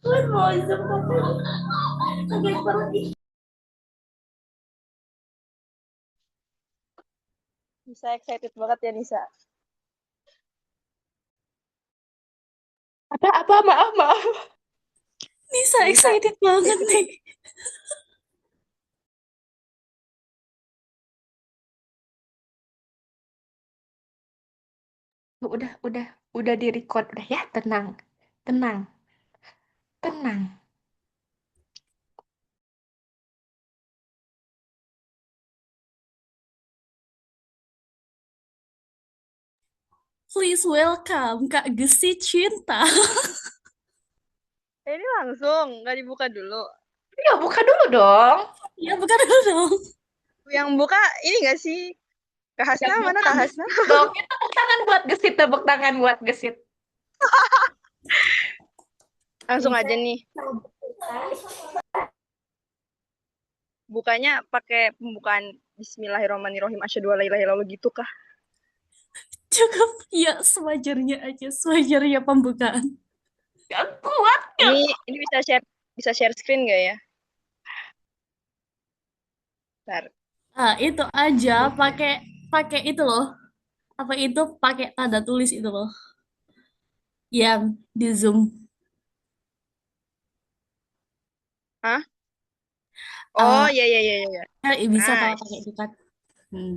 Kan mau zoom tapi kaget banget. Bisa excited banget ya Nisa. Apa maaf maaf. Nisa Nisa excited banget nih. udah di record udah ya, tenang. Tenang. Tenang. Please welcome Kak Gesi Cinta. Ini langsung, nggak dibuka dulu. Ya buka dulu dong. Ya bukan dulu dong. Yang buka ini nggak sih? Kak Yang Hasna, mana buka Kak Hasna? gesit dong. Kita tepuk tangan buat gesit, tepuk tangan buat gesit. Langsung Nisa, aja nih. Bukanya pakai pembukaan Bismillahirrahmanirrahim asyhadu alla ilaha illallah gitu kah? Cukup ya sewajarnya aja, sewajarnya pembukaan. gak kuat gak Ini bisa share screen nggak ya? Bentar. Itu aja pakai pakai itu loh. Apa itu pakai tanda tulis itu loh yang di Zoom. Hah? Oh, Eh, iya iya iya iya. bisa kalau Nice. pakai itu kan. Hmm.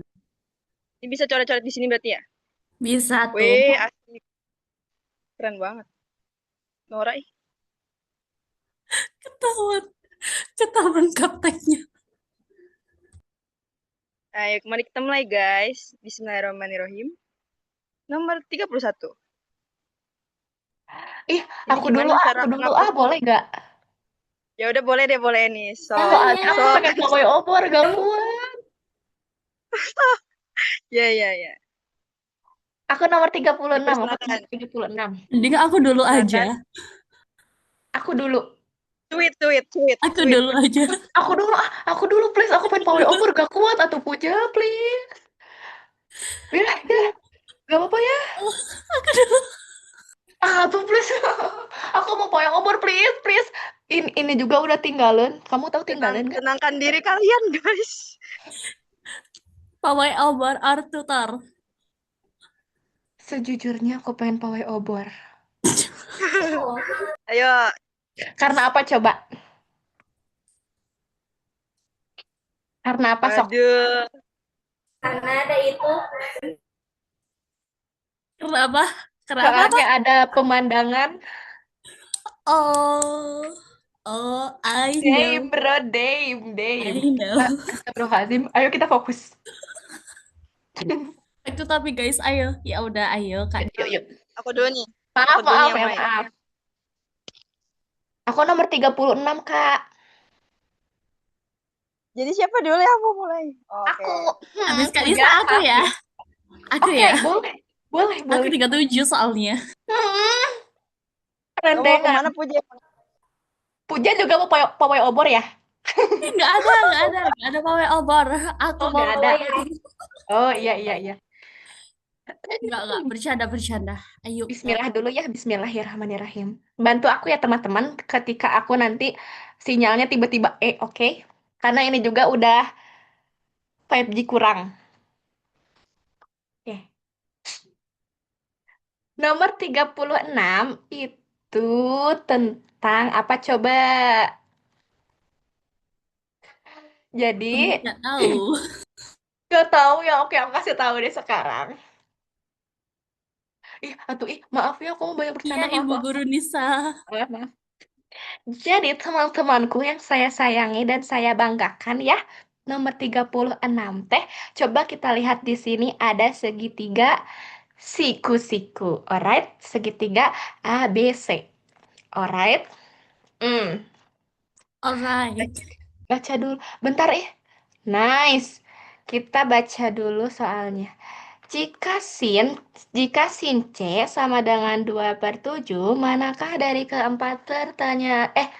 Ini bisa coret-coret di sini berarti ya? Bisa tuh. Weh, asik. Keren banget. Nora ih. Ketahuan. Ketahuan kaptennya. Ayo, mari kita mulai guys. Bismillahirrahmanirrahim. Nomor 31. Ih, Ini gimana cara aku dulu ngupload? boleh gak? Ya udah boleh deh, boleh nih. Sok, Soalnya aku sok. pengen pawai obor gak kuat. Ya ya ya. Aku nomor 36, aku nomor Dipersilakan. 36. Mending aku dulu aja. Silakan. Aku dulu. Tweet, tweet, tweet, Aku tweet. dulu aja. Aku dulu please. Aku pengen pawai obor gak kuat atau puja please. Ya, ya, gak apa-apa ya. Aku dulu. Tuh please. Aku mau pawai obor please, please. Ini juga udah tinggalan. Kamu tahu tinggalan gak? Tenangkan diri kalian guys. Pawai obor Artutar. Sejujurnya aku pengen pawai obor. Ayo. Karena apa coba? Karena apa sok? Waduh. Karena ada itu. Kenapa? Kenapa apa? Soalnya ada pemandangan. Oh, oh, I Dame, know, bro, Dame, I Dame. know. Astagfirullahaladzim. Ayo kita fokus. Itu tapi guys, ayo. Ya udah, ayo Kak. Yuk, yuk. Aku dulu nih. Maaf, Aku dulu nih maaf yang ya, main. maaf. Aku nomor 36 Kak. Jadi siapa dulu yang mau mulai? Oke. Aku. Habis Kak Puja, Nisa aku maaf ya. ya. Aku Oke, ya. boleh. Boleh, Aku boleh. 37 soalnya. Hmm, Kamu mau rendengan. kemana Puja? Puja juga mau pawai obor ya? Nggak ada pawai obor. Aku Oh, mau nggak ada. pawai. Oh, iya, iya, iya. Nggak, bercanda. Ayo. Bismillah dulu ya, Bismillahirrahmanirrahim. Bantu aku ya teman-teman ketika aku nanti sinyalnya tiba-tiba oke. Karena ini juga udah 5G kurang. Oke. Nomor 36 itu tentang apa coba? Jadi, Nggak tahu. gak tahu ya. Oke, aku kasih tahu deh sekarang. Maaf ya, aku mau banyak Iya, bercanda, maaf, Ibu maaf. Guru Nisa. Maaf, maaf. Jadi, teman-temanku yang saya sayangi dan saya banggakan ya, nomor 36 teh, coba kita lihat di sini ada segitiga siku-siku. Alright, segitiga ABC. Alright. Hmm, Alright. baca dulu. Bentar ya. Nice. Kita baca dulu soalnya. Jika sin, jika sin C sama dengan 2/7, manakah dari keempat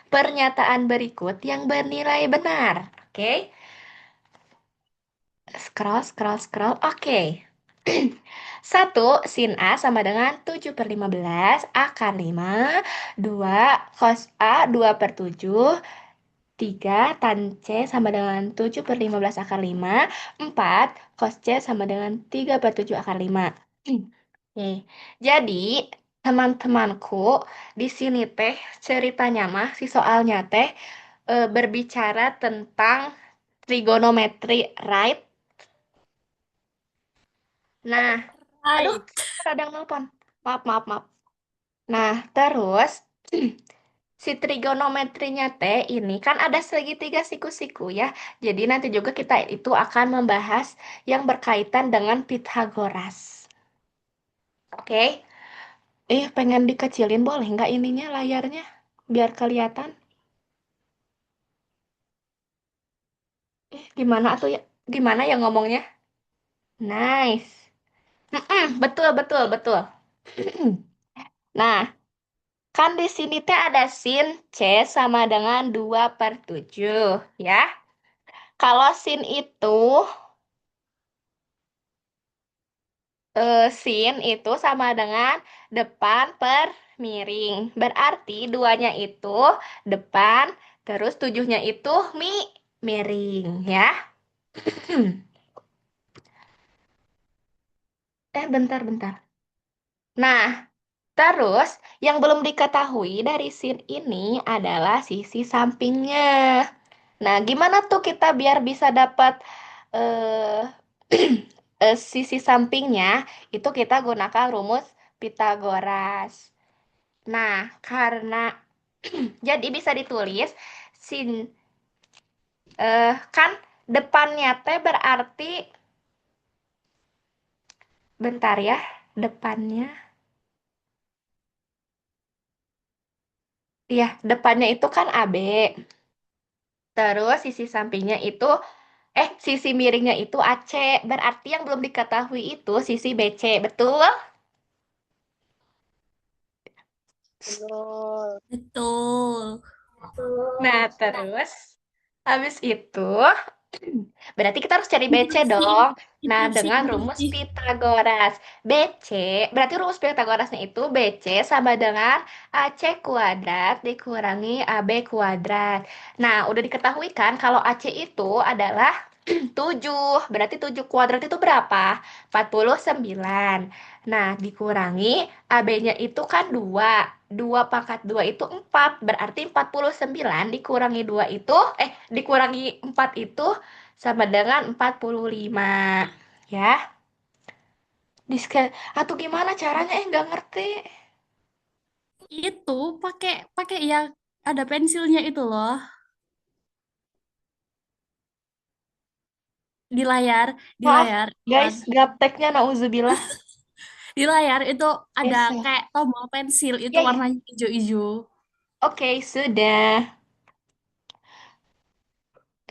pernyataan berikut yang bernilai benar? Oke. Scroll, scroll, scroll. Oke. Satu, sin A sama dengan 7 per 15 akar 5. Dua, cos A 2 per 7. Tiga, tan C sama dengan 7 per 15 akar 5. Empat, cos C sama dengan 3 per 7 akar 5. Oke, jadi teman-temanku di sini teh ceritanya mah si soalnya teh berbicara tentang trigonometri, right? Nah, aduh, Right. ada yang nelpon. Maaf, maaf, maaf. Nah, terus si trigonometrinya teh ini kan ada segitiga siku-siku ya. Jadi nanti juga kita itu akan membahas yang berkaitan dengan Pythagoras. Oke? Pengen dikecilin boleh nggak ininya layarnya? Biar kelihatan. Gimana tuh ya? Gimana ya ngomongnya? Nice. Betul, betul, betul. Nah, kan di sini teh ada sin C sama dengan 2 per 7, ya. Kalau sin itu, sin itu sama dengan depan per miring. Berarti duanya itu depan, terus tujuhnya itu miring, ya. Bentar, bentar. Nah, terus yang belum diketahui dari sin ini adalah sisi sampingnya. Nah, gimana tuh kita biar bisa dapat eh, sisi sampingnya? Itu kita gunakan rumus Pythagoras. Nah, karena jadi bisa ditulis sin kan depannya teh berarti bentar ya, depannya. Iya, depannya itu kan AB. Terus sisi sampingnya itu sisi miringnya itu AC. Berarti yang belum diketahui itu sisi BC, betul? Betul. Betul. Nah, terus habis itu berarti kita harus cari Itu BC sih, dong. Nah, itu sih, dengan itu rumus sih. Pythagoras. BC, berarti rumus Pythagorasnya itu BC sama dengan AC kuadrat dikurangi AB kuadrat. Nah, udah diketahui kan kalau AC itu adalah 7. Berarti 7 kuadrat itu berapa? 49. Nah, dikurangi AB-nya itu kan 2. 2 pangkat 2 itu 4. Berarti 49 dikurangi 2 itu, dikurangi 4 itu sama dengan 45. Ya, atau gimana caranya? Nggak ngerti. Itu pakai pakai yang ada pensilnya itu loh di layar, di Maaf, layar, guys, Iwan. gapteknya nauzubillah. Di layar itu ada Geser. kayak tombol pensil itu Ya, ya. warnanya hijau-hijau. Oke, sudah.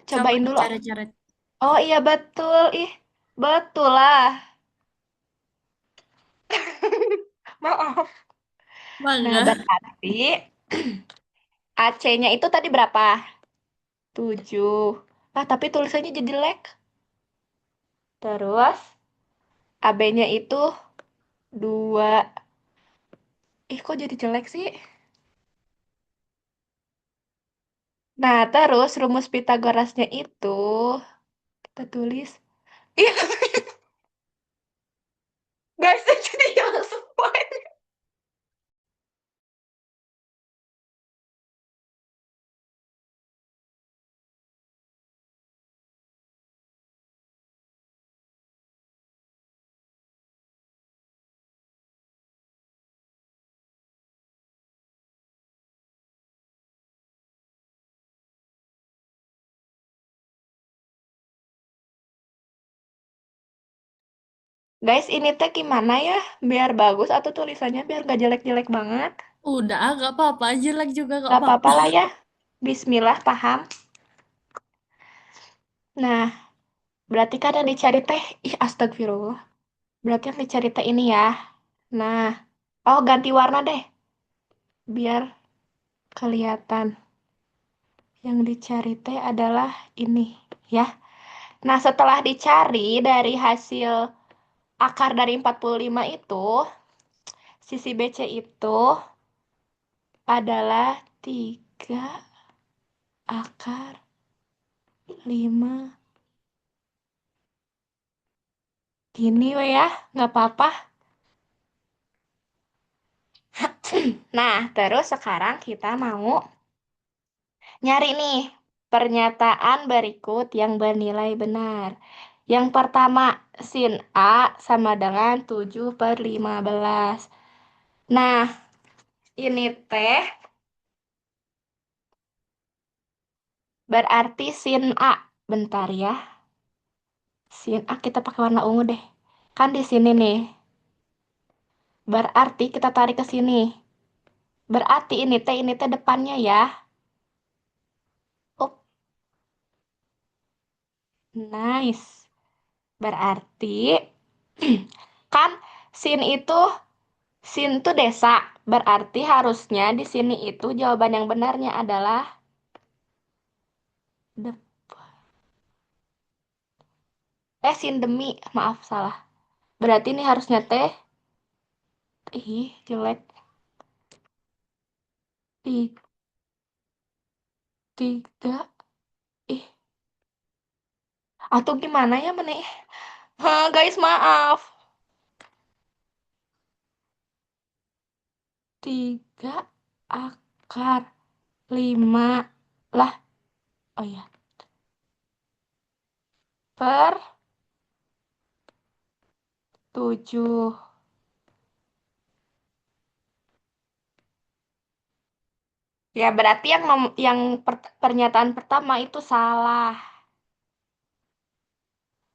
Coba Cobain dulu. dicoret-coret. Oh iya, betul. Ih, betul lah. Maaf. Nah, Bangga. berarti AC-nya itu tadi berapa? 7. Tapi tulisannya jadi jelek. Terus AB-nya itu 2. Kok jadi jelek sih? Nah, terus rumus Pythagorasnya itu kita tulis. Iya, guys, jadi yang semua. Guys, ini teh gimana ya? Biar bagus atau tulisannya biar gak jelek-jelek banget? Udah, gak apa-apa. Jelek juga gak Gak apa-apa. apa-apa lah ya. Bismillah, paham. Nah, berarti kan yang dicari teh, astagfirullah. Berarti yang dicari teh ini ya. Nah, oh ganti warna deh, biar kelihatan. Yang dicari teh adalah ini, ya. Nah, setelah dicari dari hasil akar dari 45 itu, sisi BC itu adalah 3 akar 5. Gini we ya, nggak apa-apa. Nah, terus sekarang kita mau nyari nih pernyataan berikut yang bernilai benar. Yang pertama, sin A sama dengan 7/15. Nah, ini teh berarti sin A. Bentar ya. Sin A kita pakai warna ungu deh. Kan di sini nih. Berarti kita tarik ke sini. Berarti ini teh depannya ya. Up, nice. Berarti kan sin itu sin itu desa. Berarti harusnya di sini itu jawaban yang benarnya adalah de sin demi. Maaf salah. Berarti ini harusnya teh. Ih, jelek. Tiga. Ih, atau gimana ya meneh? Hah, guys, maaf. 3/5 lah. Oh ya, per 7. Ya, berarti yang pernyataan pertama itu salah.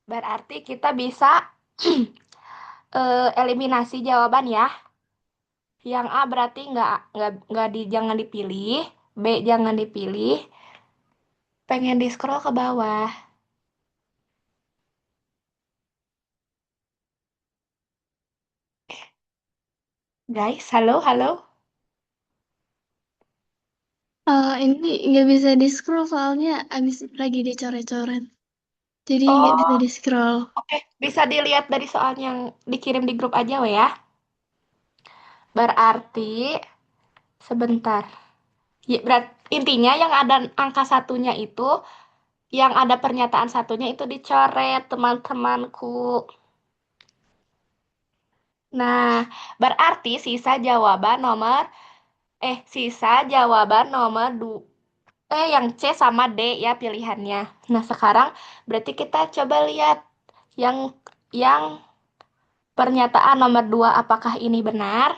Berarti kita bisa eliminasi jawaban ya. Yang A berarti nggak jangan dipilih, B jangan dipilih. Pengen di scroll ke bawah. Guys, halo, halo. Ini nggak bisa di scroll soalnya abis lagi dicoret-coret. Jadi nggak bisa Oh, di scroll. oke. Bisa dilihat dari soal yang dikirim di grup aja, we ya. Berarti, sebentar. Ya, intinya yang ada angka satunya itu, yang ada pernyataan satunya itu dicoret, teman-temanku. Nah, berarti sisa jawaban nomor yang C sama D ya pilihannya. Nah, sekarang berarti kita coba lihat yang yang pernyataan nomor 2 apakah ini benar?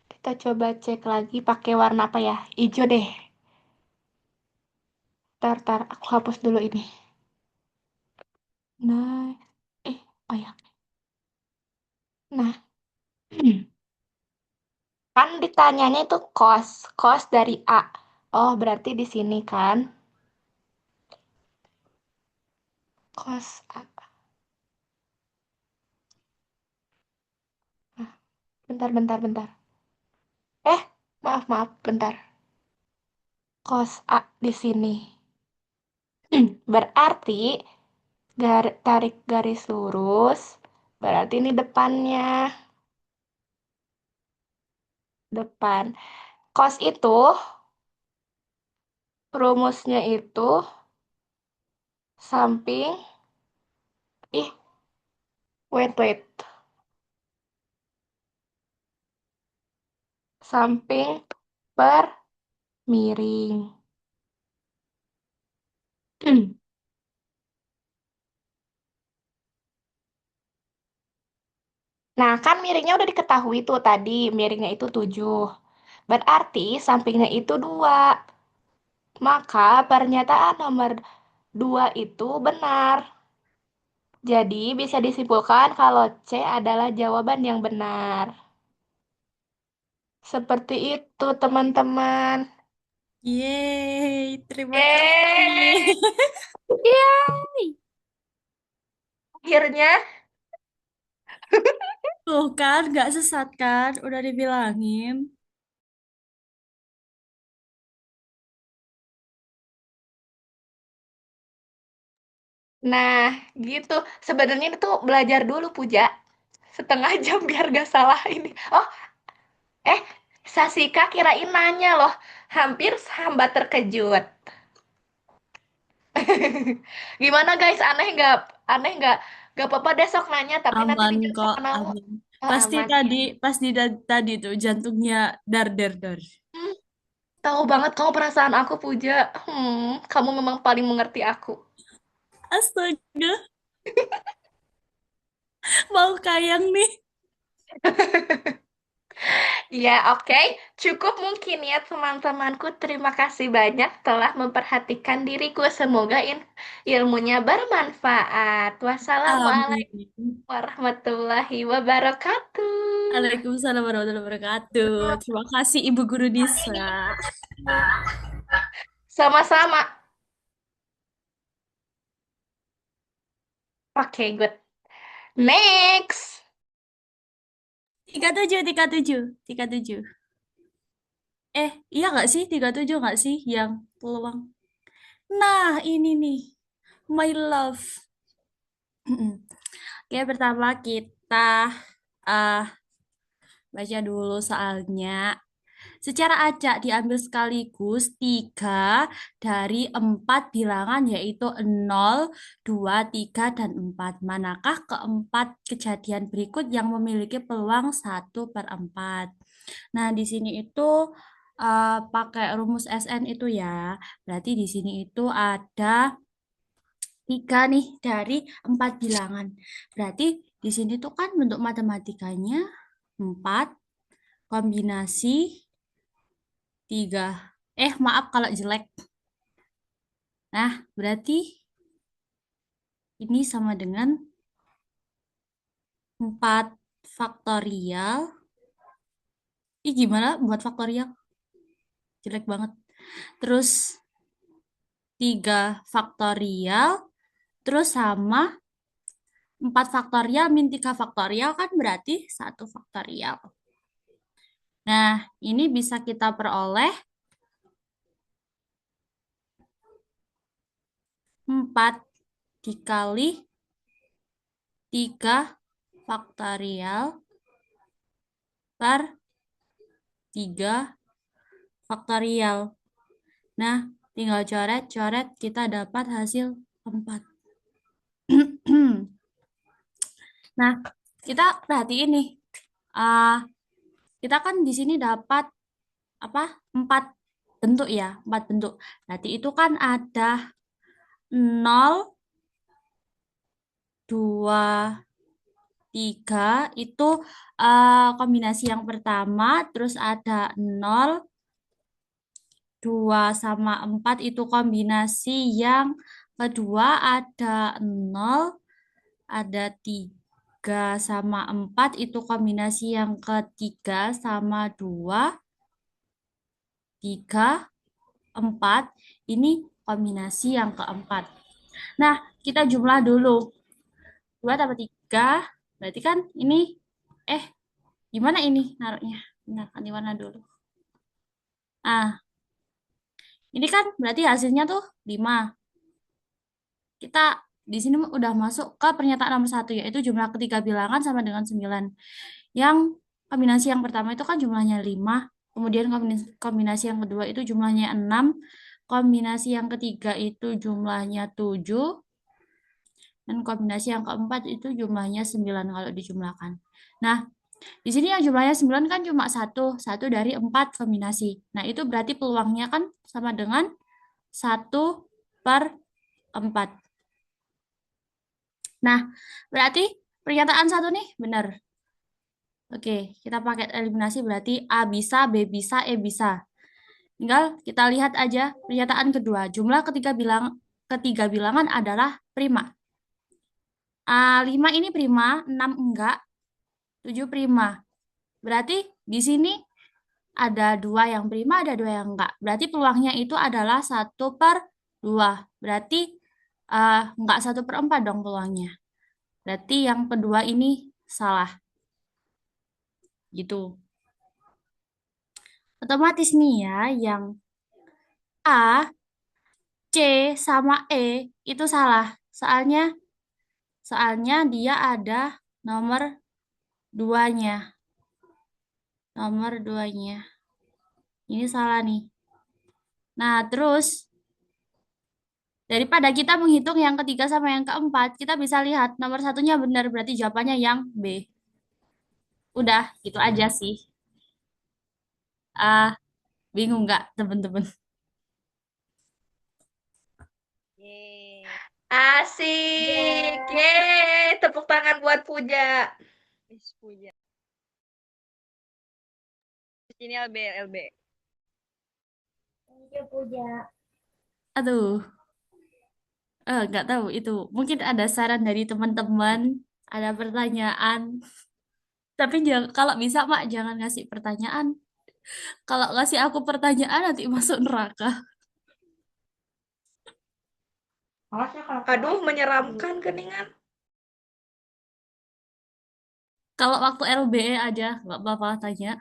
Kita coba cek lagi pakai warna apa ya? Hijau deh. Tar, aku hapus dulu ini. Nah, oh ya. Nah, kan ditanyanya itu kos dari A. Oh, berarti di sini kan, kos A. Nah, bentar. Maaf, bentar. Kos A di sini. Berarti tarik garis lurus. Berarti ini depannya. Depan. Kos itu rumusnya itu samping. Ih, wait. Samping per miring. Nah, kan miringnya udah diketahui tuh tadi. Miringnya itu 7. Berarti sampingnya itu 2. Maka pernyataan nomor 2 itu benar. Jadi bisa disimpulkan kalau C adalah jawaban yang benar. Seperti itu, teman-teman. Yeay, terima kasih. Yeay! Akhirnya, Tuh kan, nggak sesat kan? Udah dibilangin. Nah, gitu. Sebenarnya itu belajar dulu, Puja. Setengah jam biar gak salah ini. Oh, eh, Sasika kirain nanya loh. Hampir sambat terkejut. Gimana guys, aneh nggak? Aneh nggak? Gak apa-apa deh sok nanya, tapi nanti Aman dijawab kok, sama Nawa. aman. Oh, Pasti aman ya. tadi, pasti tadi tuh jantungnya dar dar dar. Hmm, tahu banget kamu perasaan aku, Puja. Kamu memang paling mengerti aku. Astaga, mau kayang nih. Ya, oke. Cukup mungkin ya, teman-temanku. Terima kasih banyak telah memperhatikan diriku. Semoga ilmunya bermanfaat. Wassalamualaikum Amin. warahmatullahi wabarakatuh. Waalaikumsalam warahmatullahi wabarakatuh. Terima kasih Ibu Guru Nisa. Sama-sama. Oke, good. Next. 37, 37, 37. Iya nggak sih? 37 nggak sih yang peluang? Nah, ini nih. My love. Oke, pertama kita ah baca dulu soalnya. Secara acak diambil sekaligus 3 dari 4 bilangan yaitu 0, 2, 3, dan 4. Manakah keempat kejadian berikut yang memiliki peluang 1/4? Nah, di sini itu pakai rumus SN itu ya. Berarti di sini itu ada 3 nih dari 4 bilangan. Berarti di sini tuh kan bentuk matematikanya 4 kombinasi 3. Maaf kalau jelek. Nah, berarti ini sama dengan 4 faktorial. Gimana buat faktorial? Jelek banget. Terus 3 faktorial. Terus sama 4 faktorial min 3 faktorial kan berarti 1 faktorial. Nah, ini bisa kita peroleh 4 dikali 3 faktorial per 3 faktorial. Nah, tinggal coret-coret kita dapat hasil 4. Nah, kita perhatiin nih. Ah, kita kan di sini dapat apa? 4 bentuk ya, 4 bentuk. Berarti itu kan ada 0, 2, 3 itu kombinasi yang pertama, terus ada 0, 2 sama 4 itu kombinasi yang kedua, ada 0, ada 3 sama 4 itu kombinasi yang ketiga, sama 2, 3, 4 ini kombinasi yang keempat. Nah, kita jumlah dulu. 2 tambah 3 berarti kan ini eh gimana ini naruhnya? Bentar, ganti warna dulu. Ah, ini kan berarti hasilnya tuh 5. Kita di sini udah masuk ke pernyataan nomor 1 yaitu jumlah ketiga bilangan sama dengan 9. Yang kombinasi yang pertama itu kan jumlahnya 5, kemudian kombinasi yang kedua itu jumlahnya 6, kombinasi yang ketiga itu jumlahnya 7, dan kombinasi yang keempat itu jumlahnya 9 kalau dijumlahkan. Nah, di sini yang jumlahnya 9 kan cuma satu dari 4 kombinasi. Nah, itu berarti peluangnya kan sama dengan 1/4. Nah, berarti pernyataan 1 nih benar. Oke, kita pakai eliminasi berarti A bisa, B bisa, E bisa. Tinggal kita lihat aja pernyataan kedua. Jumlah ketiga bilangan adalah prima. 5 ini prima, 6 enggak, 7 prima. Berarti di sini ada 2 yang prima, ada 2 yang enggak. Berarti peluangnya itu adalah 1/2. Berarti enggak 1/4 dong peluangnya. Berarti yang kedua ini salah. Gitu. Otomatis nih ya, yang A, C, sama E itu salah. Soalnya soalnya dia ada nomor duanya. Nomor duanya. Ini salah nih. Nah, terus daripada kita menghitung yang ketiga sama yang keempat, kita bisa lihat nomor satunya benar, berarti jawabannya yang B. Udah, itu aja sih. Ah, bingung nggak, teman-teman? Yeay. Asik. Yeay, tepuk tangan buat Puja. Miss Puja. Ini LB, LB. Aduh, nggak tahu itu. Mungkin ada saran dari teman-teman, ada pertanyaan. Tapi jangan, kalau bisa, Mak, jangan ngasih pertanyaan. Kalau ngasih aku pertanyaan, nanti masuk neraka. Aduh, menyeramkan keningan. Kalau waktu LBE aja, nggak apa-apa tanya.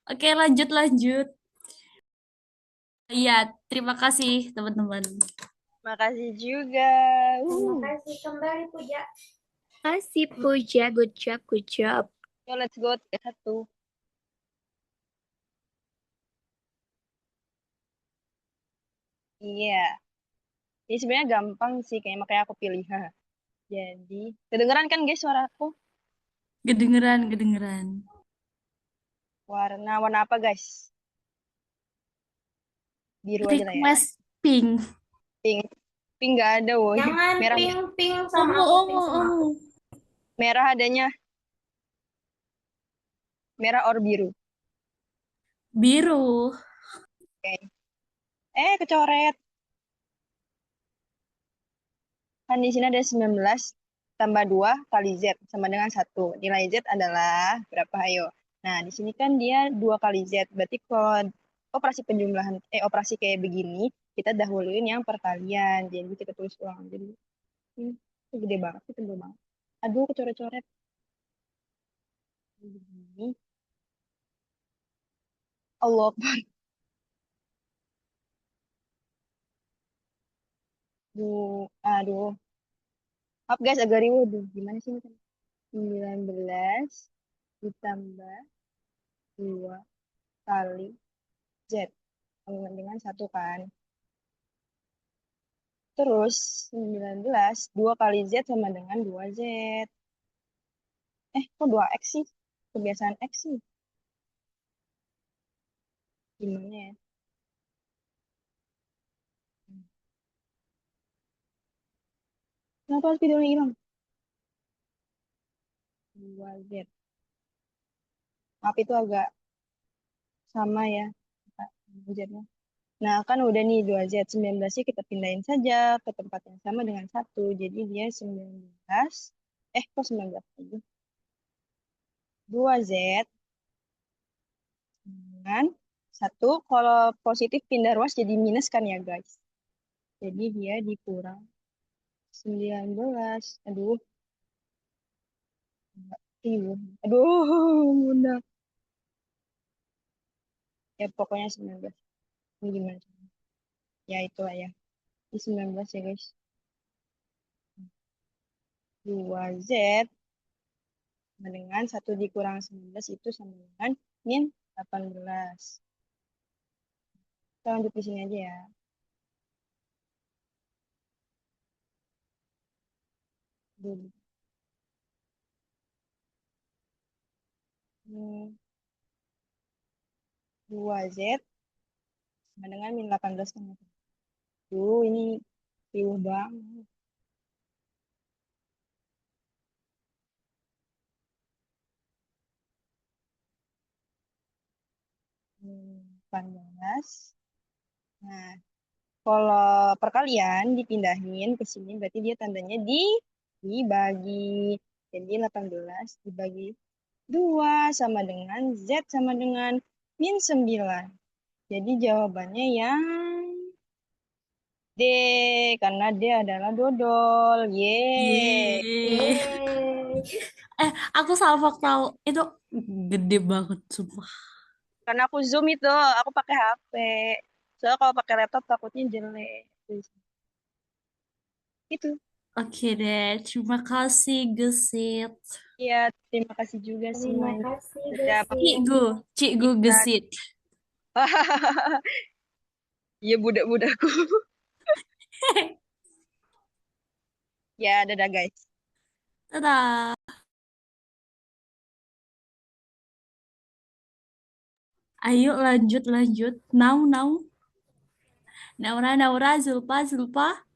Oke, lanjut, lanjut. Iya, terima kasih, teman-teman. Makasih juga. Kasih kembali Puja. Kasih Puja, good job, good job. So, let's go 3-1. Iya. Ini sebenarnya gampang sih, kayak makanya aku pilih. Jadi, kedengeran kan guys suaraku? Kedengeran, kedengeran. Warna apa guys? Biru aja lah ya. Request pink. Pink. Pink nggak ada, woi. Jangan Merah. pink sama Ungu, aku, ungu, pink sama aku. ungu. Merah adanya. Merah or biru. Biru. Oke. Kecoret. Kan di sini ada 19 tambah 2 kali Z sama dengan 1. Nilai Z adalah berapa? Ayo. Nah, di sini kan dia 2 kali Z. Berarti kalau operasi penjumlahan, operasi kayak begini, kita dahuluin yang perkalian. Jadi kita tulis ulang. Jadi itu gede banget, itu tebel banget. Aduh, kecoret-coret. Begini. Allah Akbar. Aduh. Maaf guys, agak riuh. Aduh, gimana sih ini? 19 ditambah 2 kali Z sama dengan 1 kan. Terus 19 2 kali Z sama dengan 2Z. Kok 2X sih? Kebiasaan X sih. Gimana ya? Kenapa harus videonya hilang? 2Z. Maaf itu agak sama ya. Z-nya. Nah, kan udah nih 2Z. 19-nya kita pindahin saja ke tempat yang sama dengan 1. Jadi dia 19. Kok 19 aja? 2Z dengan 1. Kalau positif pindah ruas jadi minus kan ya guys. Jadi dia dikurang 19. Aduh. Aduh. Aduh. Bunda. Ya pokoknya 19. Ini gimana? Ya itulah ya. Ini 19 ya guys. 2Z sama dengan 1 dikurang 19 itu sama dengan min 18. Kita lanjut di sini aja ya. Dulu. 2Z sama dengan min 18 kan. Ini riuh banget. Min 18. Nah, kalau perkalian dipindahin ke sini berarti dia tandanya dibagi. Jadi 18 dibagi 2 sama dengan Z sama dengan min 9. Jadi jawabannya yang D, karena dia adalah dodol. Yeay. Yeay. Aku salvok tahu. Itu gede banget, sumpah. Karena aku zoom itu, aku pakai HP. Soalnya kalau pakai laptop takutnya jelek. Itu. Oke deh, terima kasih Gesit. Iya, terima kasih juga Terima semuanya. kasih, Sudah Gesit. Cikgu, Cikgu menyaksikan. Gesit. Iya, budak-budakku. Ya, dadah guys. Dadah. Ayo lanjut, lanjut. Now, now. Naura, Naura, Zulpa, Zulpa.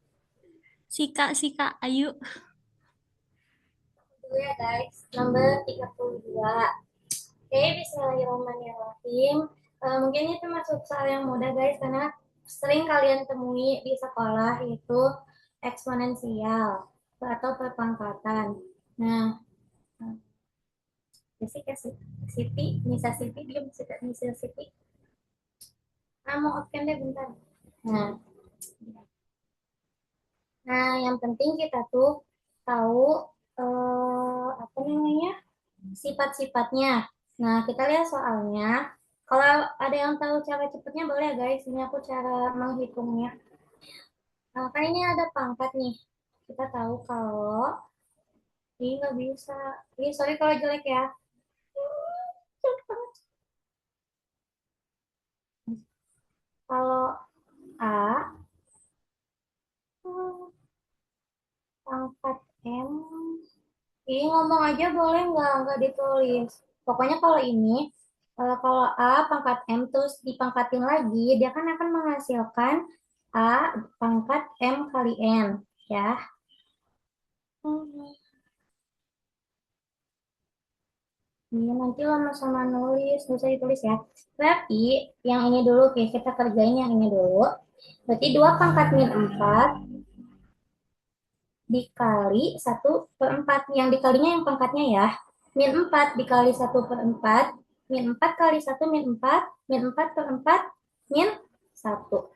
Sika, Sika, ayo. Dulu ya guys, nomor 32. Oke, bismillahirrahmanirrahim. Mungkin ini termasuk soal yang mudah guys, karena sering kalian temui di sekolah itu eksponensial atau perpangkatan. Nah, Jessica Siti, Nisa Siti, diam Nisa Siti. Mau open deh bentar. Nah, yang penting kita tuh tahu apa namanya sifat-sifatnya. Nah, kita lihat soalnya. Kalau ada yang tahu cara cepatnya boleh ya guys. Ini aku cara menghitungnya. Kan ini ada pangkat nih. Kita tahu kalau ini nggak bisa. Ini sorry kalau jelek ya. Kalau A pangkat M. Ini ngomong aja boleh nggak ditulis. Pokoknya kalau ini, kalau A pangkat M terus dipangkatin lagi, dia kan akan menghasilkan A pangkat M kali N, ya. Iya, nanti sama-sama nulis, nggak usah ditulis ya. Berarti yang ini dulu, oke, kita kerjain yang ini dulu. Berarti 2 pangkat min 4 dikali 1/4. Yang dikalinya yang pangkatnya ya. Min 4 dikali 1/4. Min 4 kali 1 min 4. Min 4/4 min 1.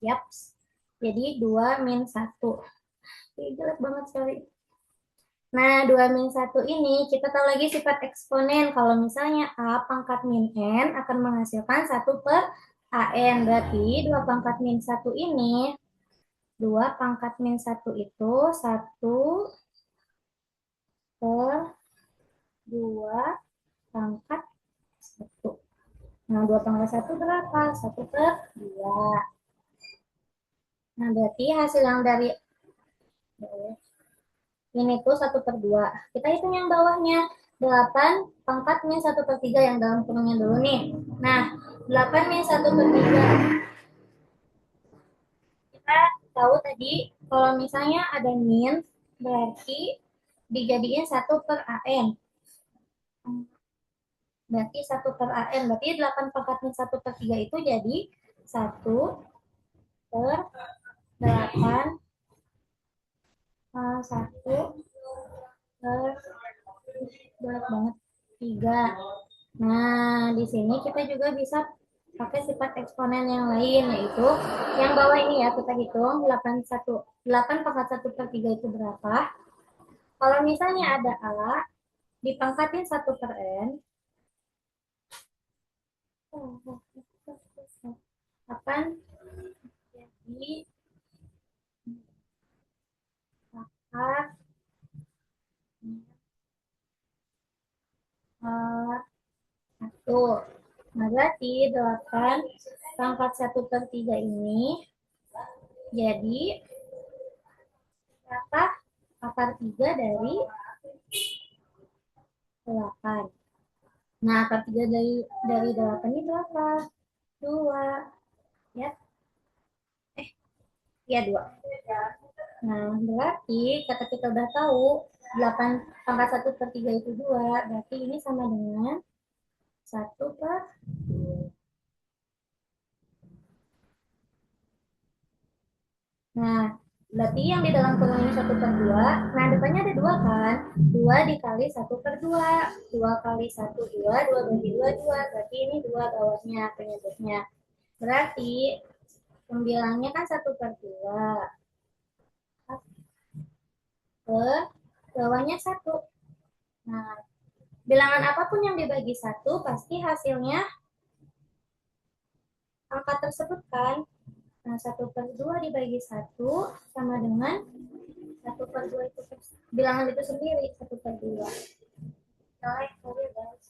Yaps. Jadi 2 min 1. Ini jelek banget sekali. Nah, 2 min 1 ini kita tahu lagi sifat eksponen. Kalau misalnya A pangkat min N akan menghasilkan 1/AN. Berarti 2 pangkat min 1 ini, 2 pangkat min 1 itu 1 per 2 pangkat 1. Nah, 2 pangkat 1 berapa? 1/2. Nah, berarti hasil yang dari ini tuh 1/2. Kita hitung yang bawahnya. 8 pangkat min 1/3 yang dalam kurungnya dulu nih. Nah, 8 min 1/3. Kita tahu tadi kalau misalnya ada min, berarti dijadiin 1/AN. Berarti 1/AN. Berarti 8 pangkat min 1/3 itu jadi 1/8. 1 per berat banget 3. Nah, di sini kita juga bisa pakai sifat eksponen yang lain, yaitu yang bawah ini ya, kita hitung 8 pangkat 1/3 itu berapa. Kalau misalnya ada A, dipangkatin 1/N, akan jadi pangkat 1. Nah, berarti 8 pangkat 1/3 ini jadi berapa? Akar 3 dari 8. Nah, akar 3 dari 8 ini berapa? 2. Ya, ya 2. Nah, berarti kita udah tahu 8 pangkat 1/3 itu 2. Berarti ini sama dengan 1/. Nah, berarti yang di dalam kurung ini 1/2. Nah, depannya ada 2 kan? 2 dikali 1/2. 2 kali 1, 2. 2 bagi 2, 2. Berarti ini 2 bawahnya penyebutnya. Berarti pembilangnya kan 1/2. Ke bawahnya 1. Nah, bilangan apapun yang dibagi 1, pasti hasilnya angka tersebut kan? Nah, 1/2 dibagi 1 sama dengan 1/2 itu bilangan itu sendiri, 1/2. Sorry guys.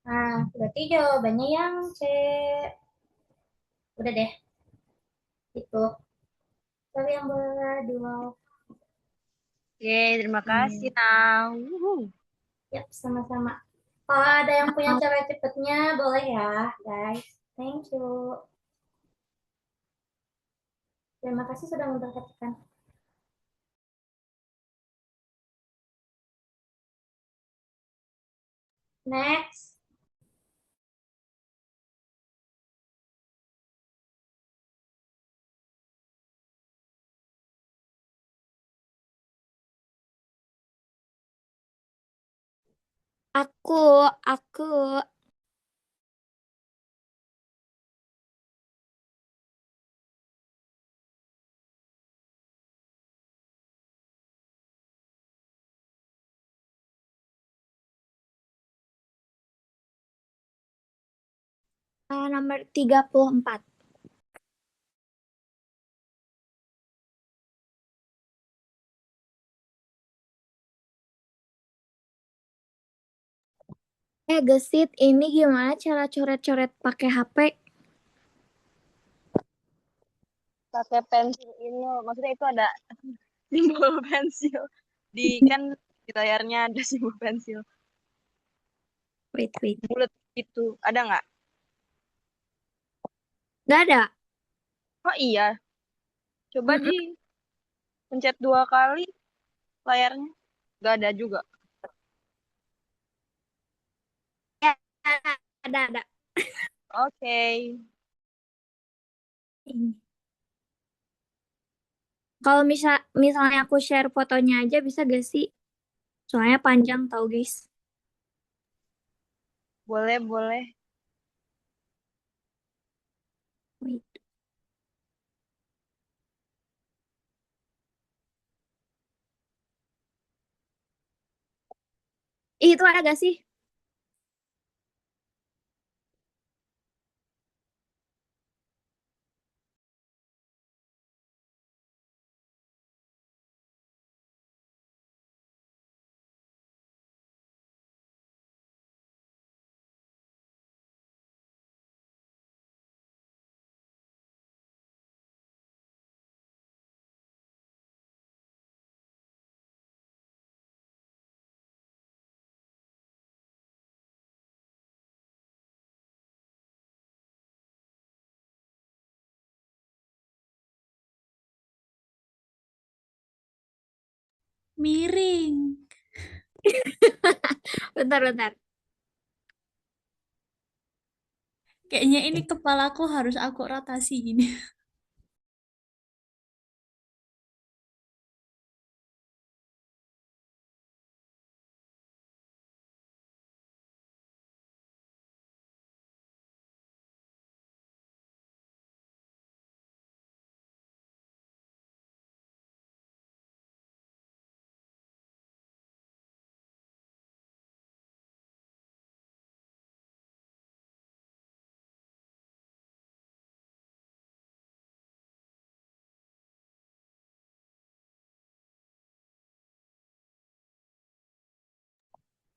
Nah, berarti jawabannya yang C. Udah deh, itu. Tapi yang dua. Oke, terima kasih, Nau. Ya, sama-sama. Kalau ada yang punya cara cepetnya, boleh ya, guys. Thank you. Terima kasih sudah memperhatikan. Next. Aku. Nomor 34. Gesit, ini gimana cara coret-coret pakai HP? Pakai pensil ini, maksudnya itu ada simbol pensil. Kan di layarnya ada simbol pensil. Wait. Bulat gitu. Ada nggak? Nggak ada. Oh iya. Coba di pencet 2 kali layarnya. Nggak ada juga. Ya, ada. Oke. Ini. Kalau misalnya aku share fotonya aja bisa gak sih? Soalnya panjang tau guys. Boleh. Wait. Itu ada gak sih? Miring. Bentar. Kayaknya ini kepalaku harus aku rotasi gini.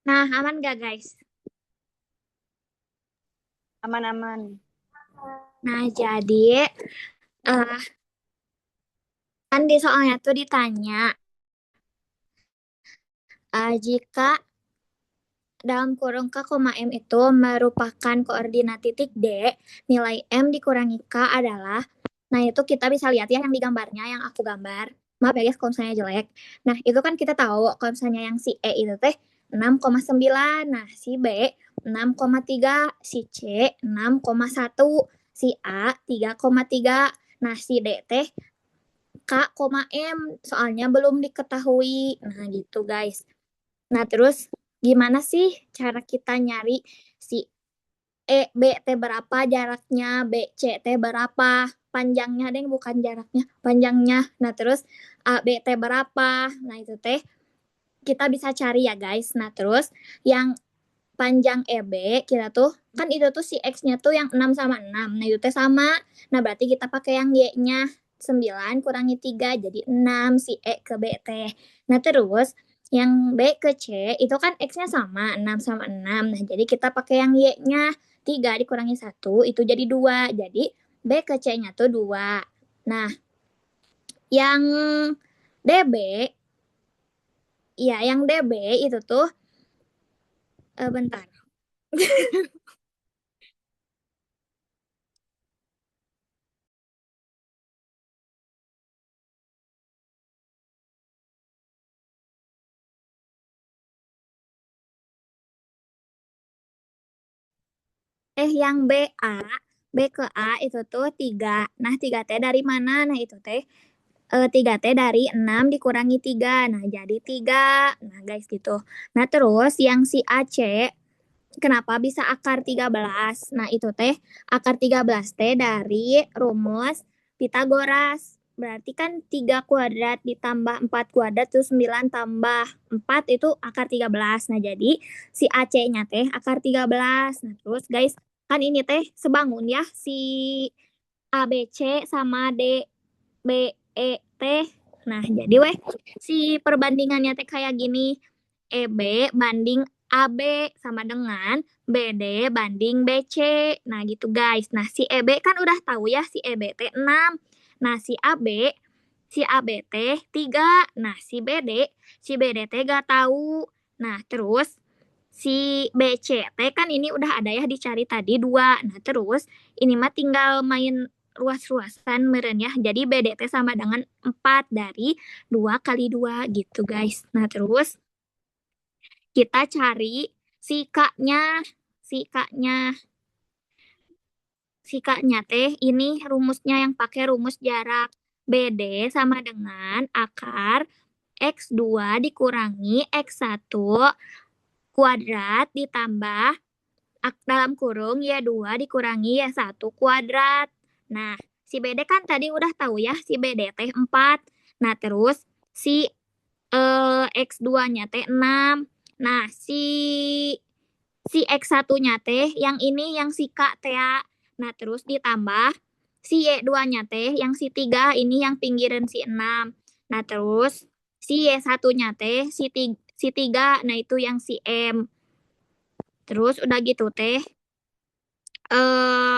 Nah, aman gak guys? Aman. Nah, jadi kan di soalnya tuh ditanya jika dalam kurung K, M itu merupakan koordinat titik D, nilai M dikurangi K adalah, nah itu kita bisa lihat ya yang di gambarnya, yang aku gambar. Maaf ya guys kalau misalnya jelek. Nah itu kan kita tahu kalau misalnya yang si E itu teh 6,9, nah si B 6,3, si C 6,1, si A 3,3, nah si D teh K, M, soalnya belum diketahui. Nah gitu guys. Nah terus gimana sih cara kita nyari si B T berapa jaraknya, B C T berapa panjangnya, deh bukan jaraknya, panjangnya. Nah terus A B T berapa, nah itu teh kita bisa cari ya guys. Nah terus yang panjang EB, kita tuh, kan itu tuh si X-nya tuh yang 6 sama 6. Nah, itu teh sama. Nah, berarti kita pakai yang Y-nya. 9 kurangi 3, jadi 6 si E ke B teh. Nah, terus yang B ke C, itu kan X-nya sama, 6 sama 6. Nah, jadi kita pakai yang Y-nya. 3 dikurangi 1, itu jadi 2. Jadi, B ke C-nya tuh 2. Nah, yang DB, ya yang DB itu tuh, bentar. Yang BA, B ke A itu tuh 3. Nah, 3T dari mana? Nah, itu teh 3T dari 6 dikurangi 3. Nah, jadi 3. Nah, guys gitu. Nah, terus yang si AC, kenapa bisa akar 13? Nah, itu teh akar 13 teh dari rumus Pitagoras. Berarti kan 3 kuadrat ditambah 4 kuadrat itu 9 tambah 4 itu akar 13. Nah, jadi si AC-nya teh akar 13. Nah, terus guys, kan ini teh sebangun ya si ABC sama DBET. Nah, jadi weh si perbandingannya teh kayak gini. EB banding AB sama dengan BD banding BC. Nah, gitu guys. Nah, si EB kan udah tahu ya si EB teh 6. Nah, si AB teh 3. Nah, si BD teh gak tahu. Nah, terus si BC teh kan ini udah ada ya dicari tadi 2. Nah, terus ini mah tinggal main ruas-ruasan meren ya. Jadi BDT sama dengan 4 dari 2 kali 2 gitu guys. Nah, terus kita cari sikanya. Sikanya. Sikanya teh ini rumusnya yang pakai rumus jarak. BD sama dengan akar X2 dikurangi X1 kuadrat ditambah dalam kurung Y2 dikurangi Y1 kuadrat. Nah, si BD kan tadi udah tahu ya, si BD teh 4. Nah, terus si X2-nya teh 6. Nah, si X1-nya teh yang ini yang si K teh ya. Nah, terus ditambah si Y2-nya teh yang si 3 ini yang pinggiran si 6. Nah, terus si Y1-nya teh si 3, nah itu yang si M. Terus udah gitu teh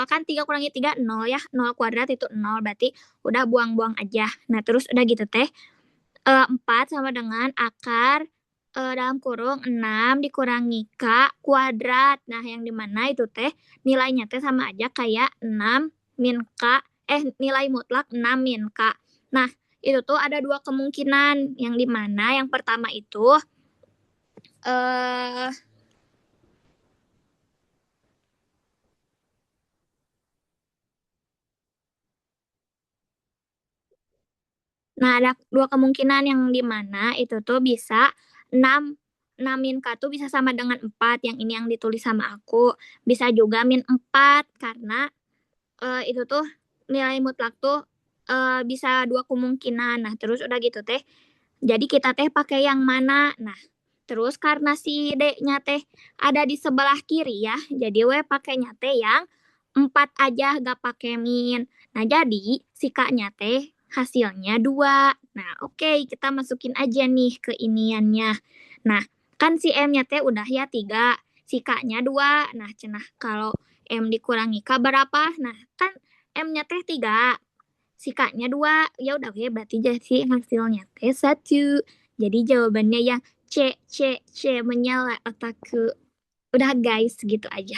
kan 3 kurangi 3 0 ya. 0 kuadrat itu 0, berarti udah buang-buang aja. Nah, terus udah gitu teh 4 sama dengan akar dalam kurung 6 dikurangi K kuadrat. Nah, yang dimana itu teh nilainya teh sama aja kayak 6 min K, nilai mutlak 6 min K. Nah, itu tuh ada dua kemungkinan. Yang dimana yang pertama itu eh Nah, ada dua kemungkinan yang dimana itu tuh bisa 6 6 min K tuh bisa sama dengan 4. Yang ini yang ditulis sama aku. Bisa juga min 4 karena itu tuh nilai mutlak tuh bisa dua kemungkinan. Nah, terus udah gitu teh. Jadi kita teh pakai yang mana? Nah, terus karena si D-nya teh ada di sebelah kiri ya. Jadi we pakainya teh yang 4 aja gak pakai min. Nah, jadi si K-nya teh hasilnya 2. Nah, oke, kita masukin aja nih ke iniannya. Nah, kan si M-nya teh udah ya 3, si K-nya 2. Nah, cenah kalau M dikurangi K berapa? Nah, kan M-nya teh 3, si K-nya 2. Ya udah oke, berarti jadi hasilnya teh 1. Jadi jawabannya yang C, C, C menyala otakku. Udah guys, gitu aja.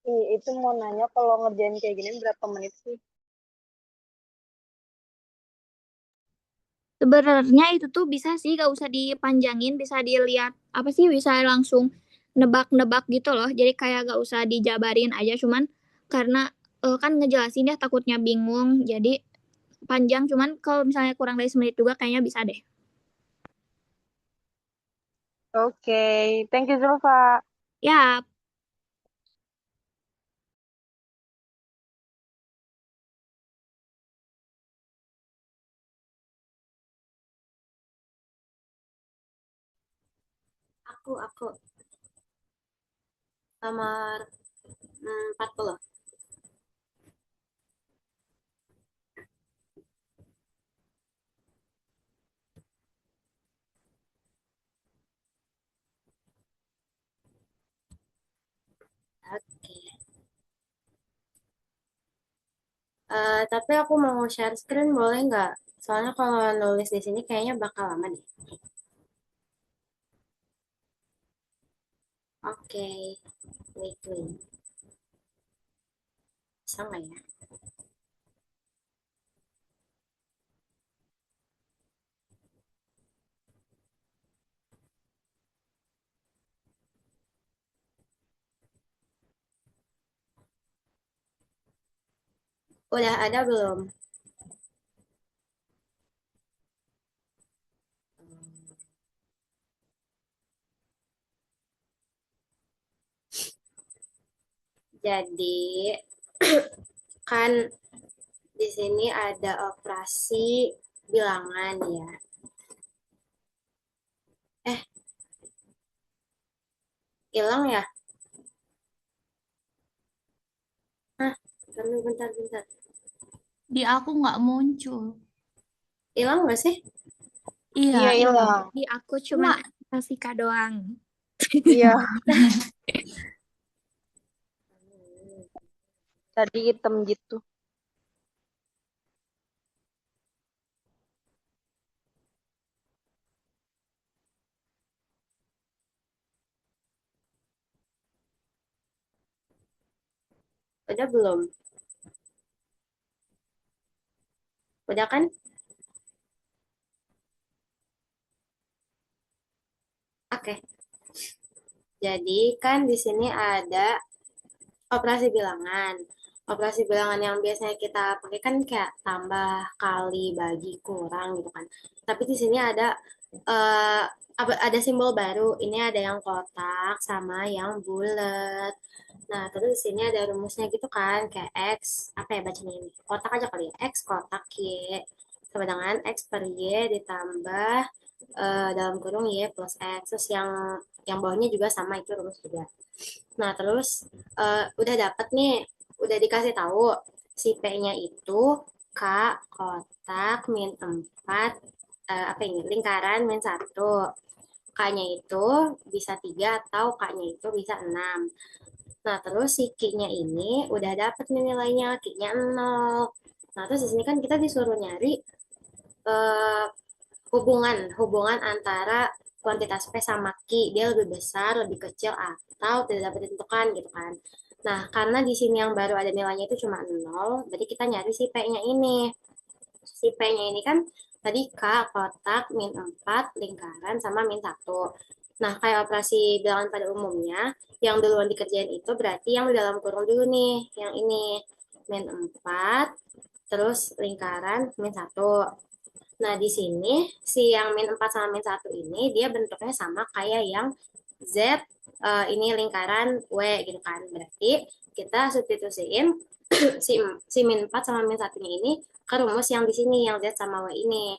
Itu mau nanya kalau ngerjain kayak gini berapa menit sih? Sebenarnya itu tuh bisa sih, gak usah dipanjangin, bisa dilihat apa sih, bisa langsung nebak-nebak gitu loh. Jadi kayak gak usah dijabarin aja, cuman karena kan ngejelasin ya takutnya bingung, jadi panjang. Cuman kalau misalnya kurang dari 1 menit juga kayaknya bisa deh. Oke, thank you Zulfa. Ya, aku. Nomor 40. Oke. Tapi aku mau share screen boleh nggak? Soalnya kalau nulis di sini kayaknya bakal lama deh. Oke, wait. Bisa nggak ya? Udah ada belum? Jadi kan di sini ada operasi bilangan ya. Eh, hilang ya? Hah, bentar. Di aku nggak muncul. Hilang nggak sih? Iya, Iya, hilang. hilang. Di aku cuma Cuma Asika doang. Iya, tadi hitam gitu. Udah belum? Udah kan? Oke. Jadi kan di sini ada operasi bilangan. Operasi bilangan yang biasanya kita pakai kan kayak tambah, kali, bagi, kurang gitu kan. Tapi di sini eh, ada simbol baru. Ini ada yang kotak sama yang bulat. Nah, terus di sini ada rumusnya gitu kan, kayak X, apa ya bacanya ini? Kotak aja kali ya. X kotak Y sama dengan X per Y ditambah dalam kurung Y plus X. Terus yang bawahnya juga sama, itu rumus juga. Nah, terus udah dapet nih, udah dikasih tahu si P-nya itu K kotak min 4, apa ini, lingkaran min 1. K-nya itu bisa 3 atau K-nya itu bisa 6. Nah, terus si Q-nya ini udah dapet nih nilainya, Q-nya 0. Nah, terus di sini kan kita disuruh nyari eh, hubungan antara kuantitas P sama Q, dia lebih besar, lebih kecil, atau tidak dapat ditentukan gitu kan. Nah, karena di sini yang baru ada nilainya itu cuma 0, berarti kita nyari si P-nya ini. Si P-nya ini kan tadi K kotak min 4 lingkaran sama min 1. Nah, kayak operasi bilangan pada umumnya, yang duluan dikerjain itu berarti yang di dalam kurung dulu nih, yang ini min 4 terus lingkaran min 1. Nah, di sini si yang min 4 sama min 1 ini dia bentuknya sama kayak yang Z, ini lingkaran W gitu kan. Berarti kita substitusiin si min 4 sama min 1-nya ini ke rumus yang di sini, yang Z sama W ini.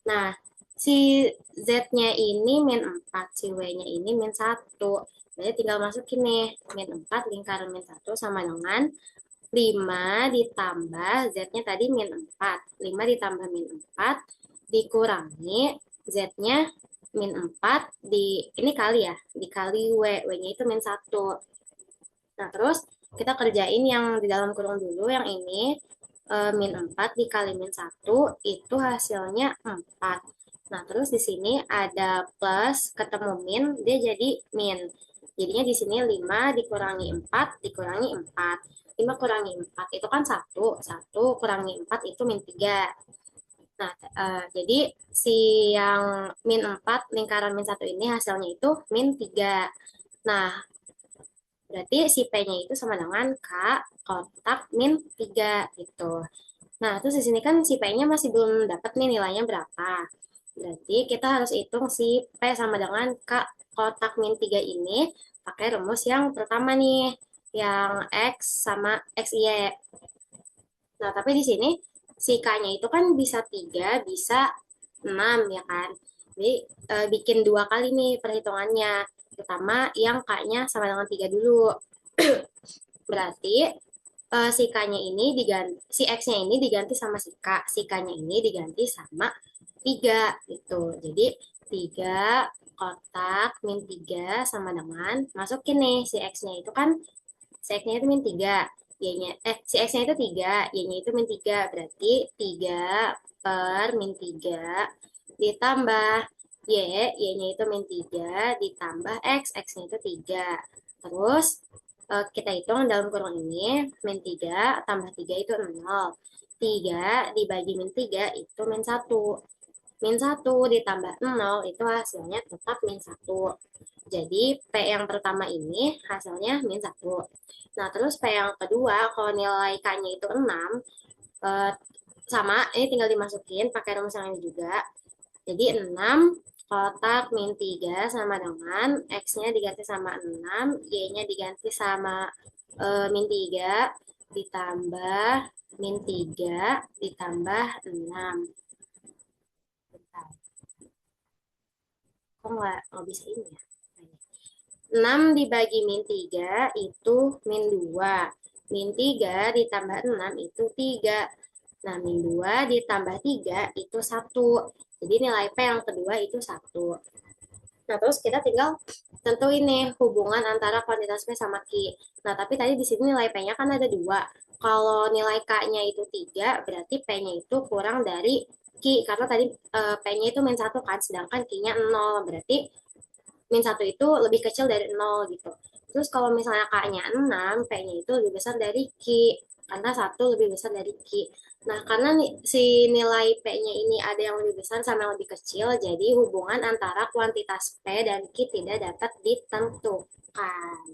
Nah, si Z-nya ini min 4, si W-nya ini min 1. Jadi tinggal masukin nih, min 4 lingkaran min 1 sama dengan 5 ditambah Z-nya tadi min 4. 5 ditambah min 4 dikurangi Z-nya min 4 ini kali ya, dikali W. W-nya itu min 1. Nah, terus kita kerjain yang di dalam kurung dulu, yang ini min 4 dikali min 1 itu hasilnya 4. Nah, terus di sini ada plus ketemu min, dia jadi min. Jadinya di sini 5 dikurangi 4 dikurangi 4. 5 kurangi 4 itu kan 1. 1 kurangi 4 itu min 3. Nah, jadi si yang min 4 lingkaran min 1 ini hasilnya itu min 3. Nah, berarti si P-nya itu sama dengan K kotak min 3 gitu. Nah, terus di sini kan si P-nya masih belum dapat nih nilainya berapa. Berarti kita harus hitung si P sama dengan K kotak min 3 ini pakai rumus yang pertama nih, yang X sama XY. Nah, tapi di sini si K-nya itu kan bisa 3, bisa 6 ya kan. Jadi bikin 2 kali nih perhitungannya. Pertama yang K-nya sama dengan 3 dulu. Berarti si K-nya ini diganti, si X-nya ini diganti sama si K, si K-nya ini diganti sama 3 gitu. Jadi 3 kotak min 3 sama dengan masukin nih si X-nya itu kan si X-nya itu min 3, Y-nya si X-nya itu 3, Y-nya itu min 3, berarti 3 per min 3 ditambah Y, Y-nya itu min 3 ditambah X, X-nya itu 3. Terus kita hitung dalam kurung ini, min 3 tambah 3 itu 0. 3 dibagi min 3 itu min 1. Min 1 ditambah 0 itu hasilnya tetap min 1. Jadi P yang pertama ini hasilnya min 1. Nah, terus P yang kedua, kalau nilai K-nya itu 6, sama, ini tinggal dimasukin pakai rumus yang ini juga. Jadi 6 kotak min 3 sama dengan X-nya diganti sama 6, Y-nya diganti sama min 3, ditambah min 3, ditambah 6. Bentar. Kok nggak bisa ini ya? 6 dibagi min 3 itu min 2. Min 3 ditambah 6 itu 3. Nah, min 2 ditambah 3 itu 1. Jadi nilai P yang kedua itu 1. Nah, terus kita tinggal tentuin nih hubungan antara kuantitas P sama Q. Nah, tapi tadi di sini nilai P-nya kan ada 2. Kalau nilai K-nya itu 3, berarti P-nya itu kurang dari Q. Karena tadi P-nya itu min 1 kan, sedangkan Q-nya 0. Berarti min 1 itu lebih kecil dari 0 gitu. Terus kalau misalnya K-nya 6, P-nya itu lebih besar dari Q. Karena 1 lebih besar dari Q. Nah, karena si nilai P-nya ini ada yang lebih besar sama yang lebih kecil, jadi hubungan antara kuantitas P dan Q tidak dapat ditentukan.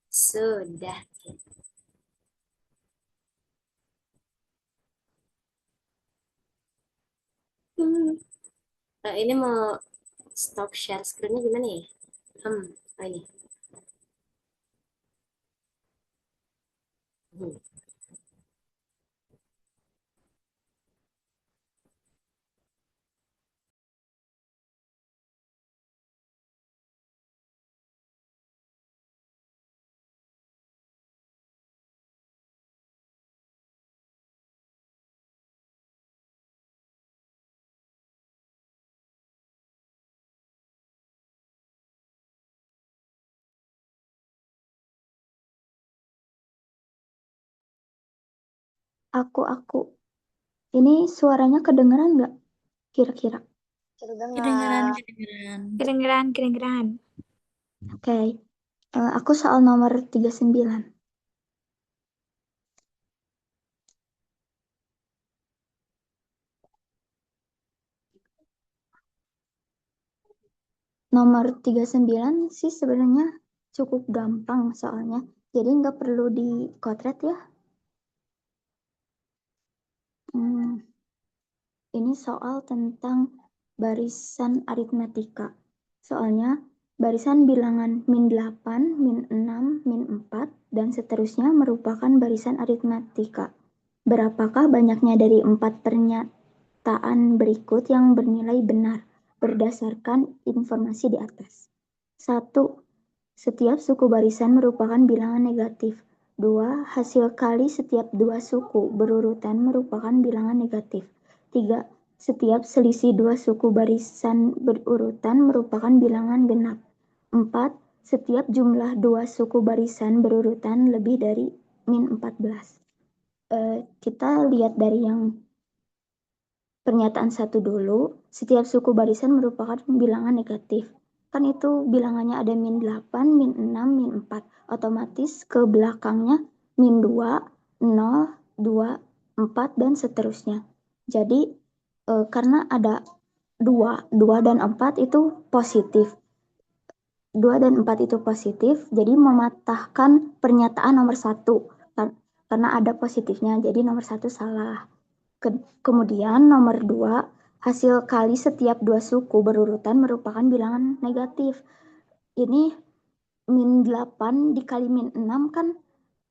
Sudah. Ini mau stop share screen-nya gimana ya? Ini. Aku. Ini suaranya kedengeran nggak? Kira-kira. Kedengeran. Kedengeran. Oke. Aku soal nomor 39. Nomor 39 sih sebenarnya cukup gampang soalnya. Jadi nggak perlu dikotret ya. Ini soal tentang barisan aritmatika. Soalnya barisan bilangan min 8, min 6, min 4, dan seterusnya merupakan barisan aritmatika. Berapakah banyaknya dari 4 pernyataan berikut yang bernilai benar berdasarkan informasi di atas? 1. Setiap suku barisan merupakan bilangan negatif. 2. Hasil kali setiap dua suku berurutan merupakan bilangan negatif. 3. Setiap selisih dua suku barisan berurutan merupakan bilangan genap. 4. Setiap jumlah dua suku barisan berurutan lebih dari min 14. Kita lihat dari yang pernyataan 1 dulu. Setiap suku barisan merupakan bilangan negatif. Kan itu bilangannya ada min 8, min 6, min 4. Otomatis ke belakangnya min 2, 0, 2, 4, dan seterusnya. Jadi karena ada 2 dan 4 itu positif. 2 dan 4 itu positif, jadi mematahkan pernyataan nomor 1. Karena ada positifnya, jadi nomor 1 salah. Kemudian nomor 2, hasil kali setiap dua suku berurutan merupakan bilangan negatif. Ini min 8 dikali min 6 kan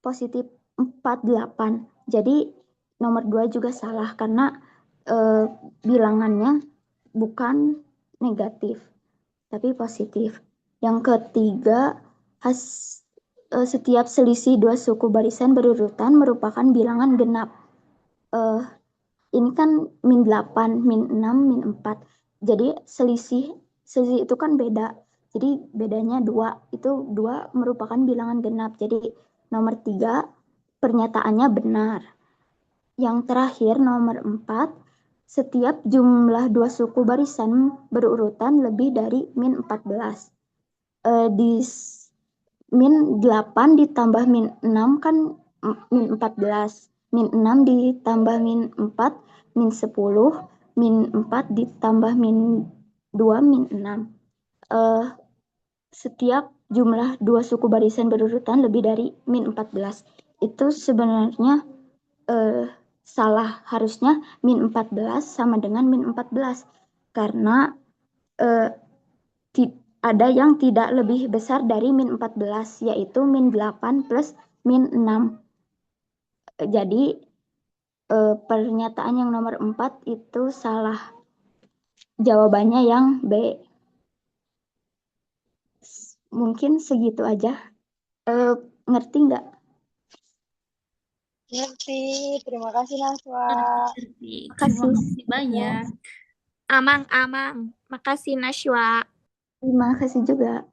positif 48. Jadi nomor 2 juga salah karena bilangannya bukan negatif, tapi positif. Yang ketiga, setiap selisih dua suku barisan berurutan merupakan bilangan genap. Ini kan min 8, min 6, min 4. Jadi selisih itu kan beda. Jadi bedanya 2. Itu 2 merupakan bilangan genap. Jadi nomor 3 pernyataannya benar. Yang terakhir nomor 4, setiap jumlah dua suku barisan berurutan lebih dari min 14. Di min 8 ditambah min 6 kan min 14. Min 6 ditambah min 4, min 10. Min 4 ditambah min 2, min 6. Setiap jumlah dua suku barisan berurutan lebih dari min 14. Itu sebenarnya salah. Harusnya min 14 sama dengan min 14. Karena ada yang tidak lebih besar dari min 14, yaitu min 8 plus min 6. Jadi pernyataan yang nomor 4 itu salah. Jawabannya yang B. Mungkin segitu aja. Ngerti nggak? Ngerti. Terima kasih, Naswa. Terima Kasih. kasih banyak. Amang. Makasih Nashwa. Terima kasih juga.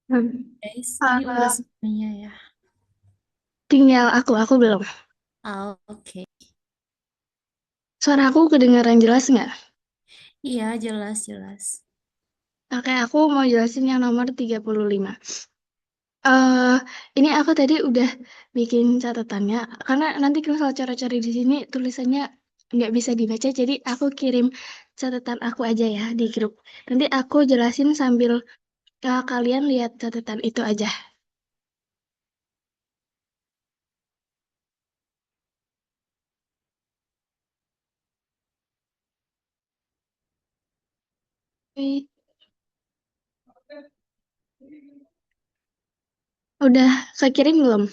Guys, ini udah semuanya ya. Tinggal aku belum. Oke. Suara aku kedengaran jelas nggak? Iya, jelas. Oke, aku mau jelasin yang nomor 35. Ini aku tadi udah bikin catatannya, karena nanti kalau cari-cari di sini tulisannya nggak bisa dibaca, jadi aku kirim catatan aku aja ya di grup. Nanti aku jelasin sambil kalian lihat catatan itu aja. Oke. Udah kekirim belum?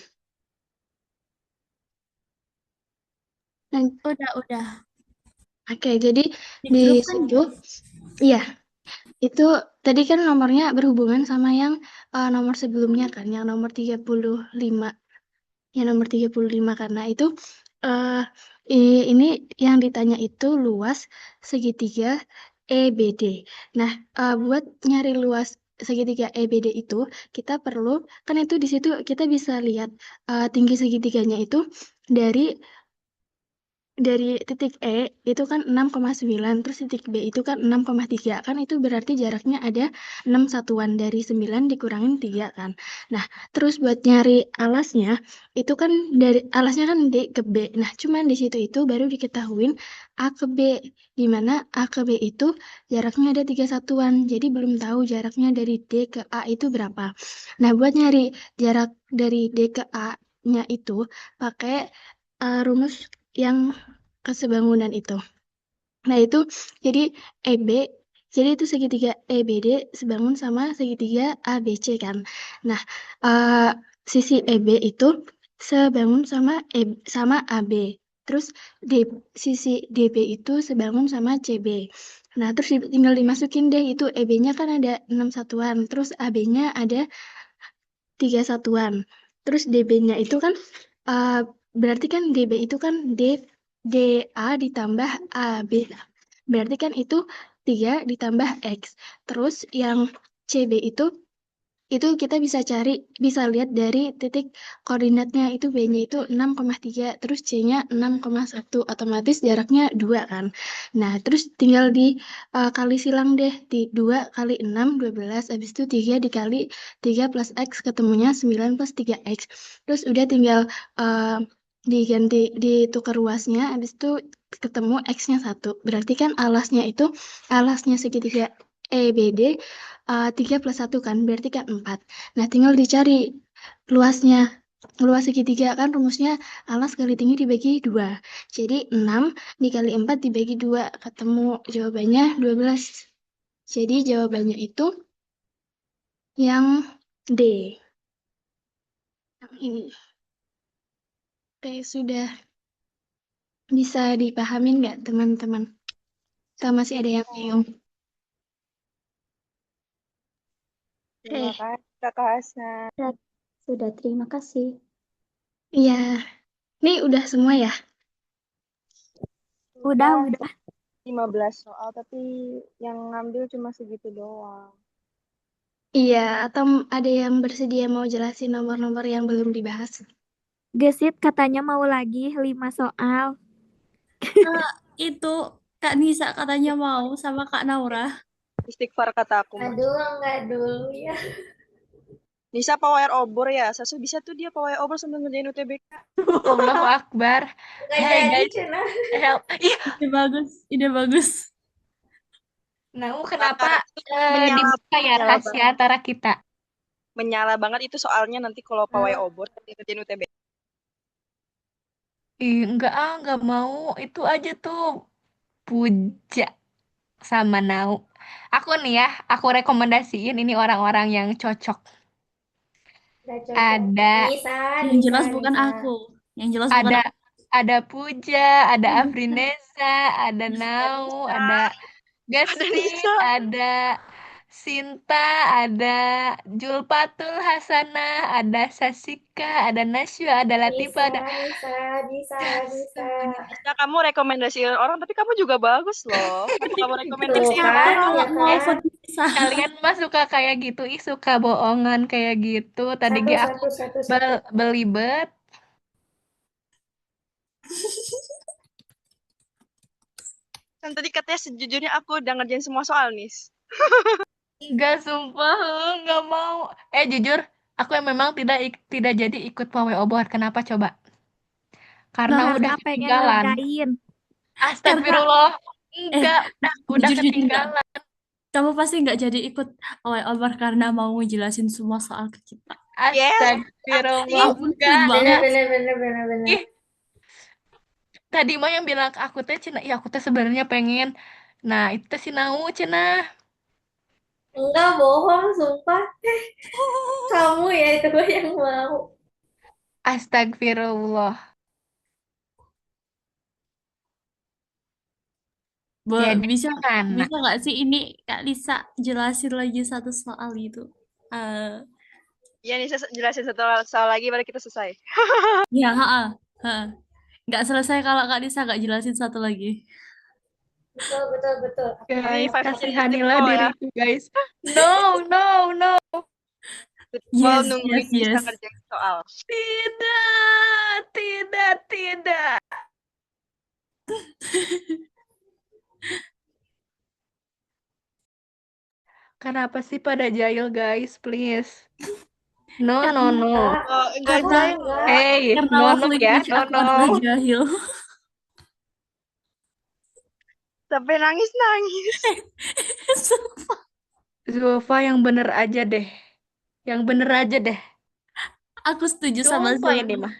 Udah. Oke, jadi Di di grup kan situ, iya, itu tadi kan nomornya berhubungan sama yang nomor sebelumnya kan, yang nomor 35. Yang nomor 35 karena itu ini yang ditanya itu luas segitiga EBD. Nah, buat nyari luas segitiga EBD itu kita perlu kan itu di situ kita bisa lihat tinggi segitiganya itu dari titik E itu kan 6,9, terus titik B itu kan 6,3, kan itu berarti jaraknya ada 6 satuan, dari 9 dikurangin 3 kan. Nah, terus buat nyari alasnya, itu kan dari alasnya kan D ke B. Nah, cuman di situ itu baru diketahuin A ke B, di mana A ke B itu jaraknya ada 3 satuan, jadi belum tahu jaraknya dari D ke A itu berapa. Nah, buat nyari jarak dari D ke A-nya itu pakai rumus yang kesebangunan itu. Nah, itu jadi EB, jadi itu segitiga EBD sebangun sama segitiga ABC kan. Nah, sisi EB itu sebangun sama AB. Terus sisi DB itu sebangun sama CB. Nah, terus tinggal dimasukin deh, itu EB-nya kan ada 6 satuan, terus AB-nya ada 3 satuan. Terus DB-nya itu kan berarti kan DB itu kan DA ditambah AB. Berarti kan itu 3 ditambah X. Terus yang CB itu kita bisa lihat dari titik koordinatnya, itu B-nya itu 6,3, terus C-nya 6,1, otomatis jaraknya 2 kan. Nah, terus tinggal kali silang deh, 2 kali 6, 12, habis itu 3 dikali 3 plus X, ketemunya 9 plus 3X. Terus udah tinggal diganti, ditukar ruasnya, habis itu ketemu X-nya 1. Berarti kan alasnya segitiga EBD 3 plus 1 kan, berarti kan 4. Nah, tinggal dicari luasnya. Luas segitiga kan rumusnya alas kali tinggi dibagi 2. Jadi 6 dikali 4 dibagi 2. Ketemu jawabannya 12. Jadi jawabannya itu yang D. Yang ini. Oke, sudah bisa dipahamin nggak teman-teman? Atau masih ada yang bingung? Terima Eh, kasih Kakak Hasan. Sudah, terima kasih. iya. Ini udah semua ya? Udah. 15 soal, tapi yang ngambil cuma segitu doang. Iya, atau ada yang bersedia mau jelasin nomor-nomor yang belum dibahas? Gesit katanya mau lagi 5 soal. Itu Kak Nisa katanya mau sama Kak Naura. Istighfar kata aku mah. Aduh, enggak dulu ya. Nisa pawai obor ya. Sasu bisa tuh dia pawai obor sambil ngerjain UTBK. Allahu Akbar. Enggak Hey jadi, guys, Cina. help. Ih, Ide bagus, ide bagus. nah kenapa Menyala, dibuka ya menyala rahasia antara kita? Menyala banget itu soalnya nanti kalau pawai Hmm. obor sambil ngerjain UTBK. Ih, enggak mau. Itu aja tuh Puja sama Nau. Aku nih ya, aku rekomendasiin ini orang-orang yang cocok. Enggak cocok. Ada Nisa, Yang Nisa, jelas bukan Nisa. aku. Yang jelas bukan ada aku. ada Puja, ada Afrinesa, ada Nau, ada Ada Gaslit, Nisa. ada Sinta, ada Julpatul Hasanah, ada Sasika, ada Nasya, ada Latifa, Nisa, ada Nisa, Nisa, Nisa. Nisa, kamu rekomendasiin orang, tapi kamu juga bagus loh. Kenapa kamu Tuh rekomendasiin kan, orang? ya Mau kan. vote Nisa. kalian mah suka kayak gitu, ih suka bohongan kayak gitu. Tadi Satu, ge aku satu, satu, satu. belibet. Kan tadi katanya sejujurnya aku udah ngerjain semua soal nih. Enggak, sumpah, enggak mau. Jujur, aku yang memang tidak jadi ikut pawai obor. Kenapa coba? Karena Nah, udah Karena pengen ketinggalan. ngerjain. karena Astagfirullah. Enggak, udah jujur-jujur Kak, ketinggalan. kamu pasti nggak jadi ikut pawai obor karena mau ngejelasin semua soal ke kita. Yes. Astagfirullah, Ampun, enggak. pelit Bener, banget. bener, bener, bener, bener. Ih, tadi mah yang bilang ke aku teh Cina, iya aku teh sebenarnya pengen. Nah, itu teh si Nau Cina. Enggak bohong, sumpah. Kamu ya itu yang mau. Astagfirullah. Jadi Bisa gimana? bisa nggak sih ini Kak Lisa jelasin lagi satu soal itu? Eh, Ya Nisa jelasin satu soal lagi baru kita selesai. ya, ha. Nggak selesai kalau Kak Lisa nggak jelasin satu lagi. Betul, betul, betul. Ini Guys, 5 minutes kasihanilah call ya. diriku, guys. No, no, no. Mau Yes, nungguin yes, Nisa yes. ngerjain soal. Tidak. Kenapa sih pada jahil, guys? Please. No, no, Karena no. Oh, enggak Aku karena jahil. enggak. Hey, karena no, love no ya, language no, aku no. adalah jahil. Sampai nangis-nangis. Sumpah. Zulfa yang bener aja deh. Yang bener aja deh. Aku setuju sama Sumpah ini Zulfa. mah.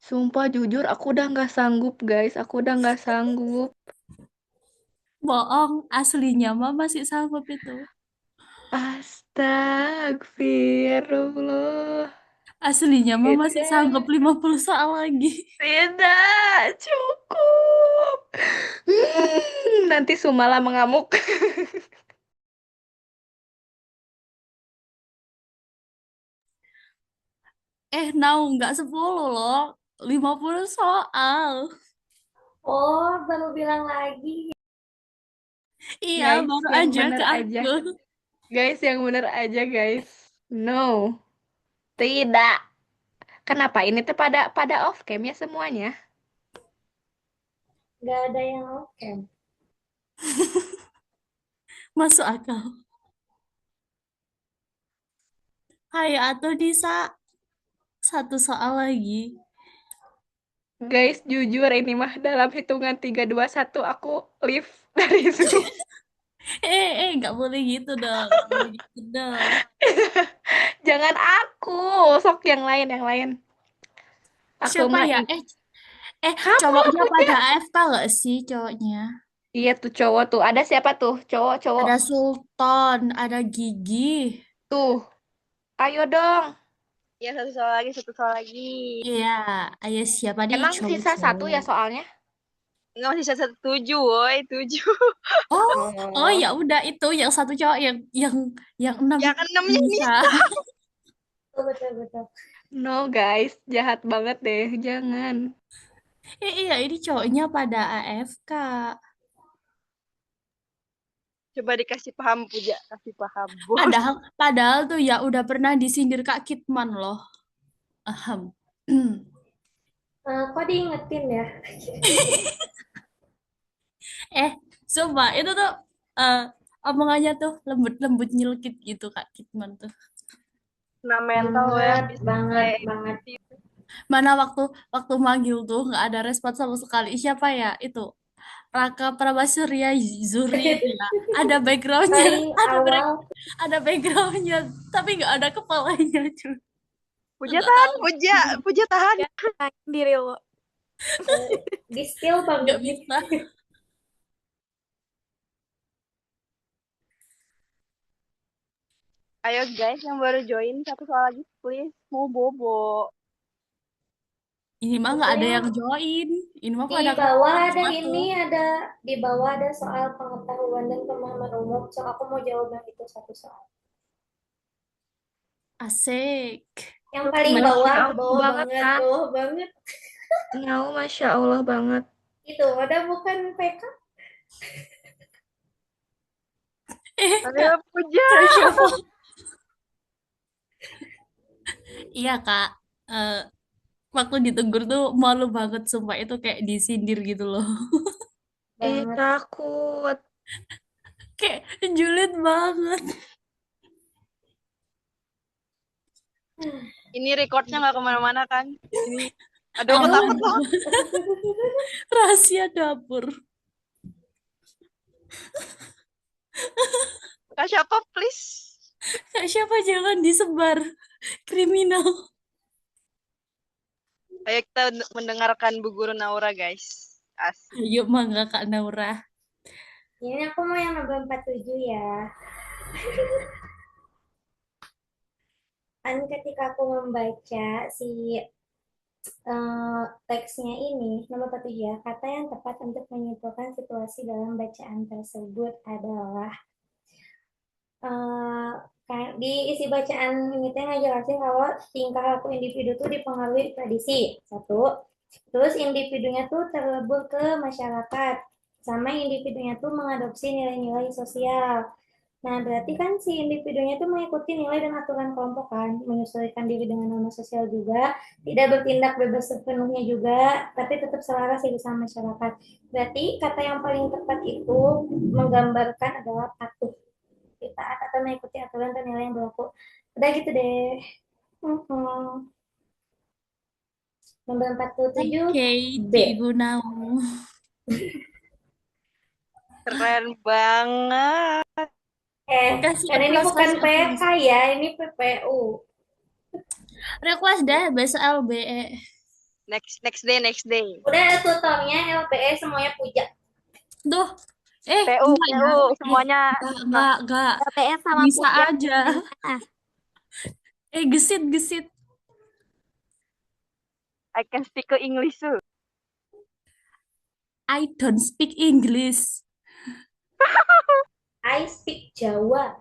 Sumpah jujur aku udah nggak sanggup, guys. Aku udah nggak sanggup. Bohong, aslinya mah masih sanggup itu. Astagfirullah. Aslinya mah masih sanggup Tidak. 50 soal lagi. Tidak cukup. Nanti Sumala mengamuk. Nggak 10 loh. 50 soal. Oh, baru bilang lagi. Iya, Guys, baru yang aja bener ke aja. aku. Guys, yang bener aja, guys. No. Tidak. Kenapa ini tuh pada off cam ya semuanya? Nggak ada yang oke. Masuk akal. Hayo atau Disa. Satu soal lagi. Guys, jujur ini mah dalam hitungan 3, 2, 1 aku leave dari Zoom. Nggak boleh gitu dong. Nggak boleh gitu dong. Jangan aku, sok yang lain, yang lain. Aku Siapa mah ya? ini. Kamu Cowoknya punya? pada AFK nggak sih cowoknya? Iya tuh cowok tuh. Ada siapa tuh? Cowok-cowok. Ada Sultan, ada Gigi. Tuh, ayo dong. Ya, satu soal lagi, satu soal lagi. Iya, ayo siapa nih Emang sisa 1 ya cowok-cowok? soalnya? Enggak, masih satu, 7, woi, 7. Oh Oh. ya udah itu yang satu cowok yang 6 Yang enamnya bisa. Betul, betul, betul. No guys, jahat banget deh. Jangan. Iya, ini cowoknya pada AFK. Coba dikasih paham, Puja. Kasih paham, bos. Padahal tuh ya udah pernah disindir Kak Kitman loh. Aham. Kok diingetin ya? Sumpah itu tuh eh omongannya tuh lembut-lembut nyelkit gitu Kak Kitman tuh. Nah, mental lo ya. Banget, banget. Mana waktu manggil tuh nggak ada respon sama sekali. Siapa ya itu? Raka Prabasurya Zuri itu ya. Ada backgroundnya, Paling ada awal, ada backgroundnya, tapi nggak ada kepalanya cuy. Puja Nggak tahan, tahu, Puja tahan. Ya, diri lo. di skill banget nggak nih. bisa. Ayo guys, yang baru join, satu soal lagi, please. Mau bobo. Ini mah nggak ada yang join. Ini mah Di pada bawah ketawa ada semua tuh. ini, di bawah ada soal pengetahuan dan pemahaman umum. So, aku mau jawab yang itu satu soal. Asik. Yang paling Masya bawah, Allah banget kan? bawah banget. Ngau, Masya Allah banget. Itu ada bukan PK? Ayo, Puja. Kak siapa? Iya Kak. Eh, Waktu ditegur tuh malu banget sumpah itu kayak disindir gitu loh. Banget. Takut. Kayak julid banget. Ini recordnya nggak kemana-mana kan? Ini. Aduh, aku Aman. takut loh. Rahasia dapur. Kak siapa, please? Kak siapa jangan disebar. Kriminal. Ayo kita mendengarkan Bu Guru Naura, guys. Asik. Ayo mangga Kak Naura. Ini aku mau yang nomor 47 ya. Kan ketika aku membaca si teksnya ini, nomor 47 ya, kata yang tepat untuk menyimpulkan situasi dalam bacaan tersebut adalah di isi bacaan ini teh ngejelasin kalau tingkah laku individu tuh dipengaruhi tradisi satu, terus individunya tuh terlebur ke masyarakat, sama individunya tuh mengadopsi nilai-nilai sosial. Nah, berarti kan si individunya tuh mengikuti nilai dan aturan kelompok kan, menyesuaikan diri dengan norma sosial juga, tidak bertindak bebas sepenuhnya juga, tapi tetap selaras hidup sama masyarakat. Berarti kata yang paling tepat itu menggambarkan adalah patuh, kita atau mengikuti aturan dan nilai yang berlaku. Udah gitu deh. Nomor 47 Oke, B. Ibu Nau. Keren banget. Kasih Karena ini applause, bukan kasih PK applause. ya, ini PPU. Request deh bahasa LBE. Next day. Udah tutornya LPE semuanya puja. Duh, PU, enggak ya. PU, semuanya. Enggak. LPS sama Bisa Puja. aja. Gesit. I can speak English too. I don't speak English. I speak Jawa.